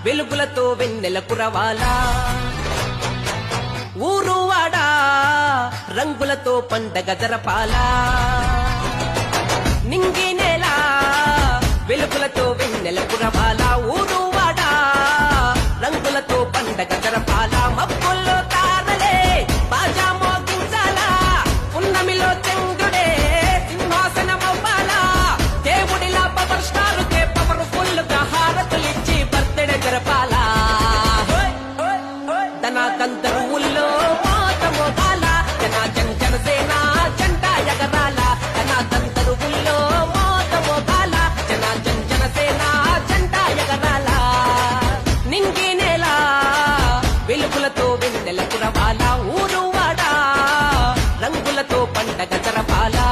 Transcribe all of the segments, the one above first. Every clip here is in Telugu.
వెలుగులతో వెన్నెల కురవాలా ఊరువాడా రంగులతో పండగ జరపాలా నింగి నేల వెలుగులతో వెన్నెల కురవాలా ఊరువాడా రంగులతో పండగ జరపాలా మబ్బుల్లో తారలే బాజా మోగించాలా పున్నమిలో చంద్రుడే సింహాసనమవ్వాలా దేవుడిలా power star k power full గా హారతులిచ్చి బర్త్డే జరపాలా ధనాకంతరువుల్లో మోత మోగాల జనసేన జెండా ఎగరాల ధనాకంతరువుల్లో మోత మోగాల జనసేన జెండా ఎగరాల నింగి నేల వెలుగులతో వెన్నెల కురవాల ఊరువాడా రంగులతో పండగ జరపాలా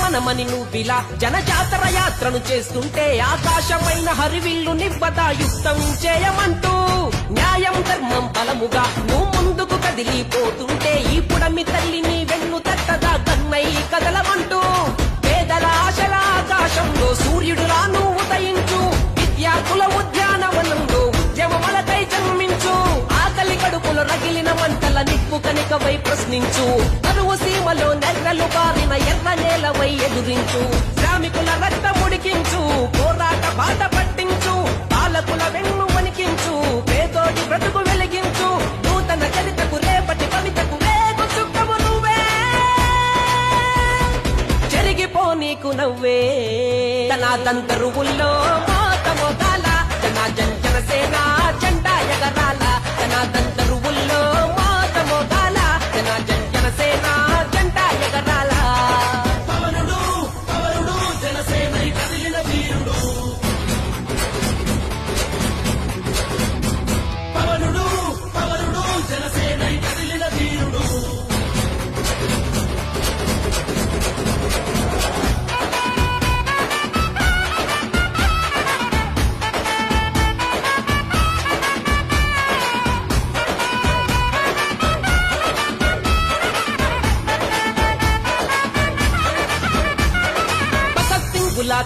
మనమని నువ్విలా జనజాతర యాత్రను చేస్తుంటే ఆకాశమైన హరివిల్లు నివ్వదా యుద్ధం చేయమంటూ న్యాయం ధర్మం బలముగా నువ్వు ముందుకు కదిలిపోతుంటే ఈ పుడమి తల్లిని వెన్ను తట్టదా కన్నై కదలమంటూ పేదల ఆశల ఆకాశంలో సూర్యుడులా నువ్వు ఉదయించు విద్యార్థుల ఉద్యానవనంలో ఉద్యమములకై జన్మించు ఆకలి కడుపులో రగిలిన మంటల నిప్పు కనికవై ప్రశ్నించు కరువు సీమలో నెర్రలు బారిన ఎర్ర నేలవై ఎదురించు శ్రామికుల రక్తం ఉడికించు పోరాట బాట పట్టించు పాలకుల వెన్ను వణికించు పేదోడి బ్రతుకు వెలిగించు నూతన చరితకు రేపటి కవితకు వేగు చుక్కము నువ్వే చెరిగిపో నవ్వే ధనాదంతరువుల్లో మోత మోగాల జనసేన జెండా ఎగరాల ధనాదంతరువుల్లో మోత మోగాల జనసేన జెండా ఎగరాల పవనుడు పవనుడు జనసేన కదిలిన వీరుడు పవనుడు పవనుడు జనసేన కదిలిన వీరుడు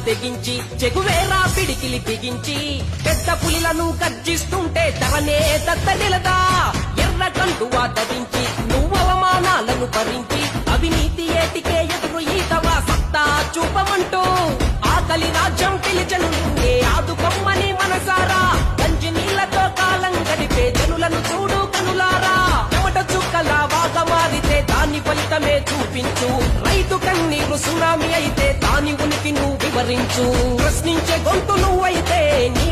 తెగించి చెగువేరా పిడికిలి బిగించి పెద్ద పులిలను గర్జిస్తుంటే తవనే దత్తనిలదా ఎర్ర కంటువా ధరించి నువ్వు అవమానాలను భరించి అవినీతి ఏటికే ఎదురు ఈతవా సత్తా చూపమంటూ ఆకలి రాజ్యం పిలిచను నిన్నే ఆదుకొమ్మని మనసారా గంజి నీళ్లతో కాలం గడిపే జనులను చూడు కనులారా చెమట చుక్కలా వాగ మారితే దాని ఫలితమే చూపించు రైతు కన్నీరు సునామీ అయితే దాని ఉనికి నువ్వు వివరించు ప్రశ్నించే గొంతు నువ్వైతే నీ